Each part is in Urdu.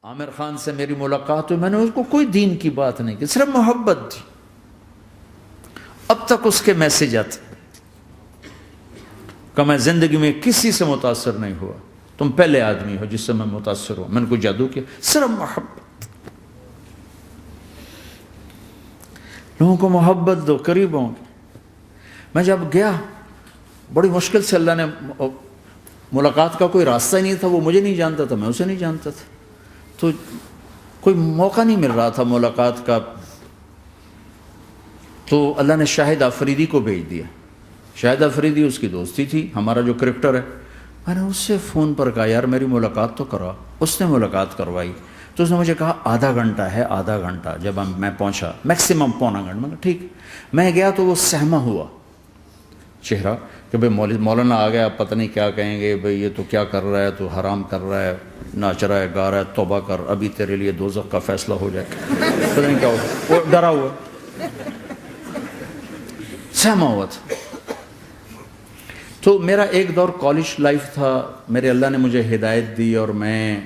عامر خان سے میری ملاقات ہوئی، میں نے اس کو کوئی دین کی بات نہیں کی، صرف محبت تھی۔ اب تک اس کے میسج آتے کہ میں زندگی میں کسی سے متاثر نہیں ہوا، تم پہلے آدمی ہو جس سے میں متاثر ہوں، میں نے کوئی جادو کیا، صرف محبت۔ لوگوں کو محبت دو، قریب ہوں گے۔ میں جب گیا بڑی مشکل سے اللہ نے، ملاقات کا کوئی راستہ ہی نہیں تھا، وہ مجھے نہیں جانتا تھا، میں اسے نہیں جانتا تھا، تو کوئی موقع نہیں مل رہا تھا ملاقات کا۔ تو اللہ نے شاہد آفریدی کو بھیج دیا۔ شاہد آفریدی اس کی دوستی تھی، ہمارا جو کرکٹر ہے۔ میں نے اس سے فون پر کہا یار میری ملاقات تو کرا۔ اس نے ملاقات کروائی تو اس نے مجھے کہا آدھا گھنٹہ ہے، آدھا گھنٹہ۔ جب میں پہنچا میکسیمم پونا گھنٹہ، میں کہا ٹھیک۔ میں گیا تو وہ سہما ہوا چہرہ کہ بھئی مولانا آ گیا، پتہ نہیں کیا کہیں گے، بھئی یہ تو کیا کر رہا ہے، تو حرام کر رہا ہے، ناچ رہا ہے، گا رہا ہے، توبہ کر، ابھی تیرے لیے دوزخ کا فیصلہ ہو جائے، پتہ نہیں کیا ہوگا۔ وہ ڈرا ہوا سہما ہوا تھا۔ تو میرا ایک دور کالج لائف تھا، میرے اللہ نے مجھے ہدایت دی، اور میں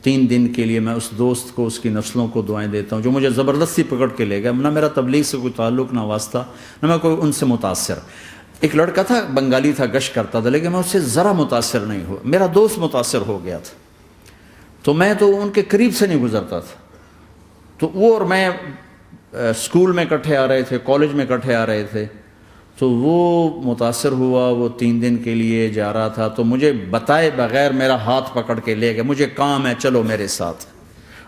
3 دن کے لیے میں اس دوست کو، اس کی نسلوں کو دعائیں دیتا ہوں جو مجھے زبردستی پکڑ کے لے گیا۔ نہ میرا تبلیغ سے کوئی تعلق، نہ واسطہ، نہ میں کوئی ان سے متاثر۔ ایک لڑکا تھا، بنگالی تھا، گشت کرتا تھا، لیکن میں اس سے ذرا متاثر نہیں ہوا۔ میرا دوست متاثر ہو گیا تھا، تو میں تو ان کے قریب سے نہیں گزرتا تھا۔ تو وہ اور میں اسکول میں اکٹھے آ رہے تھے، کالج میں اکٹھے آ رہے تھے، تو وہ متاثر ہوا، وہ 3 دن کے لیے جا رہا تھا، تو مجھے بتائے بغیر میرا ہاتھ پکڑ کے لے گیا، مجھے کام ہے چلو میرے ساتھ۔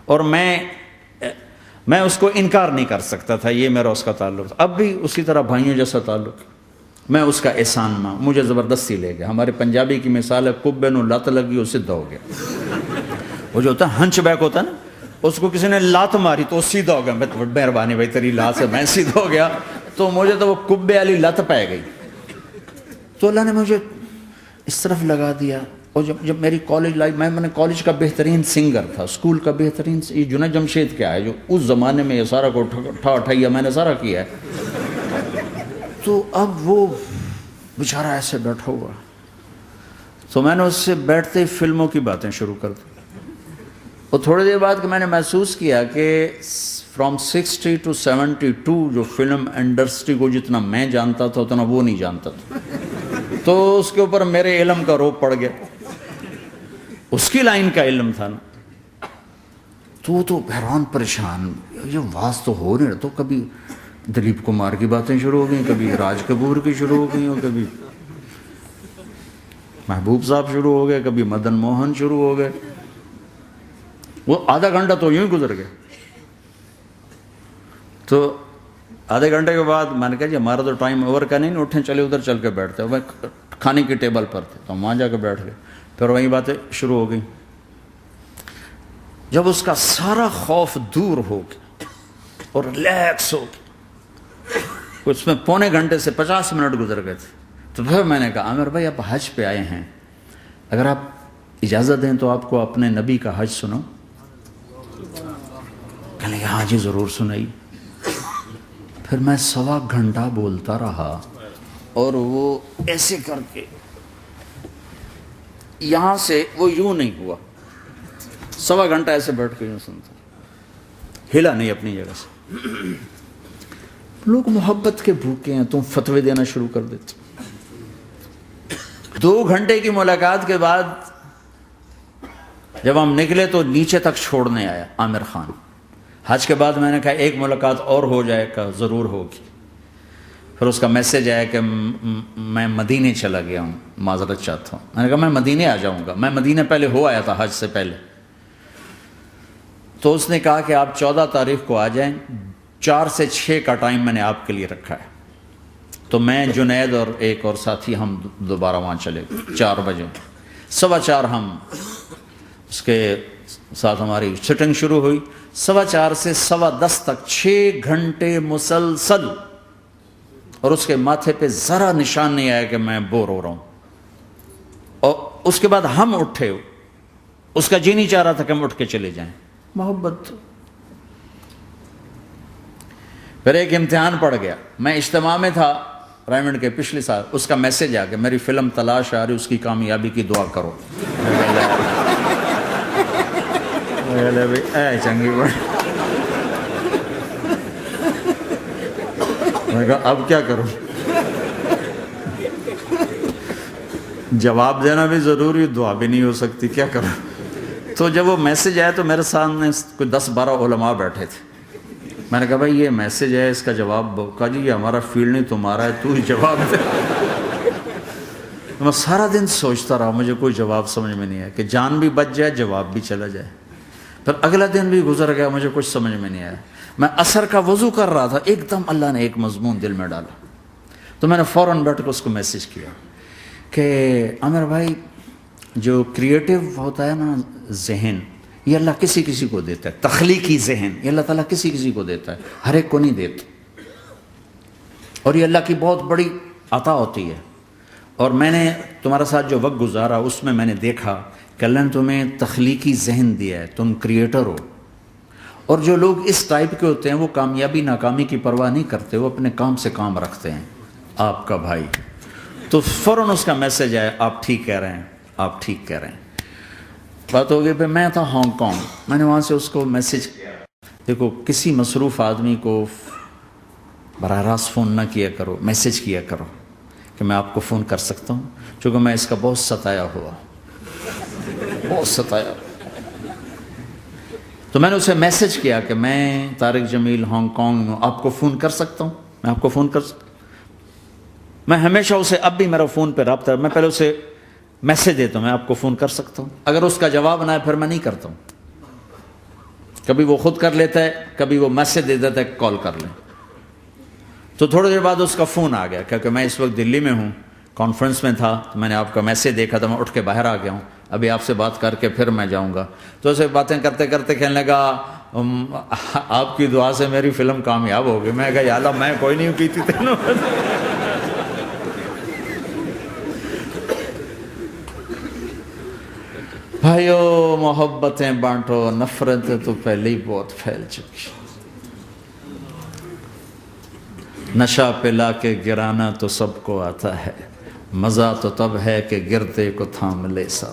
اور میں اس کو انکار نہیں کر سکتا تھا، یہ میرا اس کا تعلق تھا۔ اب بھی اسی طرح بھائیوں جیسا تعلق، میں اس کا احسان ماں، مجھے زبردستی لے گیا۔ ہمارے پنجابی کی مثال ہے، کبے نو لت لگی وہ سیدھا ہو گیا۔ وہ جو ہوتا ہے ہنچ بیک ہوتا ہے نا، اس کو کسی نے لات ماری تو وہ سیدھا ہو گیا۔ مہربانی بھائی تیری لات سے میں سیدھا ہو گیا، تو مجھے تو وہ کبے والی لت پہ گئی۔ تو اللہ نے مجھے اس طرف لگا دیا۔ اور جب میری کالج لائف، میں نے کالج کا بہترین سنگر تھا، اسکول کا بہترین، یہ جنید جمشید کیا ہے جو اس زمانے میں یہ سارا کو اٹھایا میں نے سارا کیا ہے۔ تو اب وہ بیچارہ ایسے بیٹھا ہوا، تو میں نے اس سے بیٹھتے ہی فلموں کی باتیں شروع کر دی۔ اور تھوڑی دیر بعد کہ میں نے محسوس کیا کہ فرام 60 to 72 جو فلم انڈسٹری کو جتنا میں جانتا تھا اتنا وہ نہیں جانتا تھا۔ تو اس کے اوپر میرے علم کا روپ پڑ گیا، اس کی لائن کا علم تھا نا۔ تو حیران پریشان، یہ واز تو ہو نہیں رہا، تو کبھی دلیپ کمار کی باتیں شروع ہو گئیں، کبھی راج کپور کی شروع ہو گئیں، اور کبھی محبوب صاحب شروع ہو گئے، کبھی مدن موہن شروع ہو گئے۔ وہ آدھا گھنٹہ تو یوں ہی گزر گیا۔ تو آدھے گھنٹے کے بعد میں نے کہا جی ہمارا تو ٹائم اوور کا نہیں، اٹھیں چلے ادھر چل کے بیٹھتے ہیں۔ وہ کھانے کی ٹیبل پر تھے تو ہم وہاں جا کے بیٹھ گئے، پھر وہیں باتیں شروع ہو گئیں۔ جب اس کا سارا خوف دور ہو گیا اور ریلیکس ہو گیا، اس میں پونے گھنٹے سے 50 منٹ گزر گئے تھے، تو پھر میں نے کہا عامر بھائی آپ حج پہ آئے ہیں، اگر آپ اجازت دیں تو آپ کو اپنے نبی کا حج سنو۔ کہنے لگے ہاں جی ضرور سنائی۔ پھر میں 1.25 گھنٹہ بولتا رہا، اور وہ ایسے کر کے یہاں سے وہ یوں نہیں ہوا، 1.25 گھنٹہ ایسے بیٹھ کے یوں سنتا، ہلا نہیں اپنی جگہ سے۔ لوگ محبت کے بھوکے ہیں، تم فتوے دینا شروع کر دیتے۔ 2 گھنٹے کی ملاقات کے بعد جب ہم نکلے تو نیچے تک چھوڑنے آیا عامر خان۔ حج کے بعد میں نے کہا ایک ملاقات اور ہو جائے گا، ضرور ہوگی۔ پھر اس کا میسج آیا کہ میں مدینے چلا گیا ہوں، معذرت چاہتا ہوں۔ میں نے کہا میں مدینے آ جاؤں گا، میں مدینے پہلے ہو آیا تھا حج سے پہلے۔ تو اس نے کہا کہ آپ 14 تاریخ کو آ جائیں، 4 سے 6 کا ٹائم میں نے آپ کے لیے رکھا ہے۔ تو میں، جنید اور ایک اور ساتھی ہم دوبارہ وہاں چلے گئے 4 بجے۔ 4:15 ہم اس کے ساتھ ہماری سٹنگ شروع ہوئی۔ 4:15 سے 10:15 تک 6 گھنٹے مسلسل، اور اس کے ماتھے پہ ذرا نشان نہیں آیا کہ میں بور ہو رہا ہوں۔ اور اس کے بعد ہم اٹھے، اس کا جی نہیں چاہ رہا تھا کہ ہم اٹھ کے چلے جائیں۔ محبت۔ پھر ایک امتحان پڑ گیا، میں اجتماع میں تھا ریمنڈ کے پچھلے سال، اس کا میسج آ گیا میری فلم تلاش آ رہی، اس کی کامیابی کی دعا کرو۔ میں بھی اے چنگی بڑی. میں نے کہا اب کیا کروں؟ جواب دینا بھی ضروری، دعا بھی نہیں ہو سکتی، کیا کروں؟ تو جب وہ میسج آیا تو میرے سامنے کوئی 10-12 علماء بیٹھے تھے. میں نے کہا بھائی یہ میسج ہے، اس کا جواب. کہا جی یہ ہمارا فیلڈ نہیں تمہارا ہے، تو ہی جواب دے. میں سارا دن سوچتا رہا، مجھے کوئی جواب سمجھ میں نہیں آیا کہ جان بھی بچ جائے، جواب بھی چلا جائے. پھر اگلا دن بھی گزر گیا، مجھے کچھ سمجھ میں نہیں آیا. میں عصر کا وضو کر رہا تھا، ایک دم اللہ نے ایک مضمون دل میں ڈالا. تو میں نے فوراً بیٹھ کے اس کو میسج کیا کہ عامر بھائی جو کریٹو ہوتا ہے نا ذہن، یہ اللہ کسی کسی کو دیتا ہے. تخلیقی ذہن یہ اللہ تعالیٰ کسی کسی کو دیتا ہے، ہر ایک کو نہیں دیتا. اور یہ اللہ کی بہت بڑی عطا ہوتی ہے. اور میں نے تمہارے ساتھ جو وقت گزارا اس میں نے دیکھا کہ اللہ نے تمہیں تخلیقی ذہن دیا ہے، تم کریٹر ہو. اور جو لوگ اس ٹائپ کے ہوتے ہیں وہ کامیابی ناکامی کی پرواہ نہیں کرتے، وہ اپنے کام سے کام رکھتے ہیں. آپ کا بھائی تو فوراً اس کا میسج آیا، آپ ٹھیک کہہ رہے ہیں، آپ ٹھیک کہہ رہے ہیں. بات ہو گئی. پھر میں تھا ہانگ کانگ، میں نے وہاں سے اس کو میسج کیا. دیکھو کسی مصروف آدمی کو براہ راست فون نہ کیا کرو، میسج کیا کرو کہ میں آپ کو فون کر سکتا ہوں، چونکہ میں اس کا بہت ستایا ہوا، بہت ستایا. تو میں نے اسے میسج کیا کہ میں طارق جمیل ہانگ کانگ میں آپ کو فون کر سکتا ہوں، میں آپ کو فون کر سکتا ہوں. میں ہمیشہ اسے، اب بھی میرا فون پہ رابطہ ہے، میں پہلے اسے میسج دیتا ہوں میں آپ کو فون کر سکتا ہوں. اگر اس کا جواب نہ ہے پھر میں نہیں کرتا ہوں. کبھی وہ خود کر لیتا ہے، کبھی وہ میسج دے دیتا ہے کال کر لیں. تو تھوڑی دیر بعد اس کا فون آ گیا کیونکہ میں اس وقت دلی میں ہوں، کانفرنس میں تھا. تو میں نے آپ کا میسج دیکھا تھا، میں اٹھ کے باہر آ گیا ہوں، ابھی آپ سے بات کر کے پھر میں جاؤں گا. تو اسے باتیں کرتے کرتے کہنے لگا آپ کی دعا سے میری فلم کامیاب ہو گئی. میں کہا یا اللہ میں کوئی نہیں کی تھی تینوں. بھائیو محبتیں بانٹو، نفرتیں تو پہلے ہی بہت پھیل چکی. نشہ پلا کے گرانا تو سب کو آتا ہے، مزہ تو تب ہے کہ گرتے کو تھام لے سا.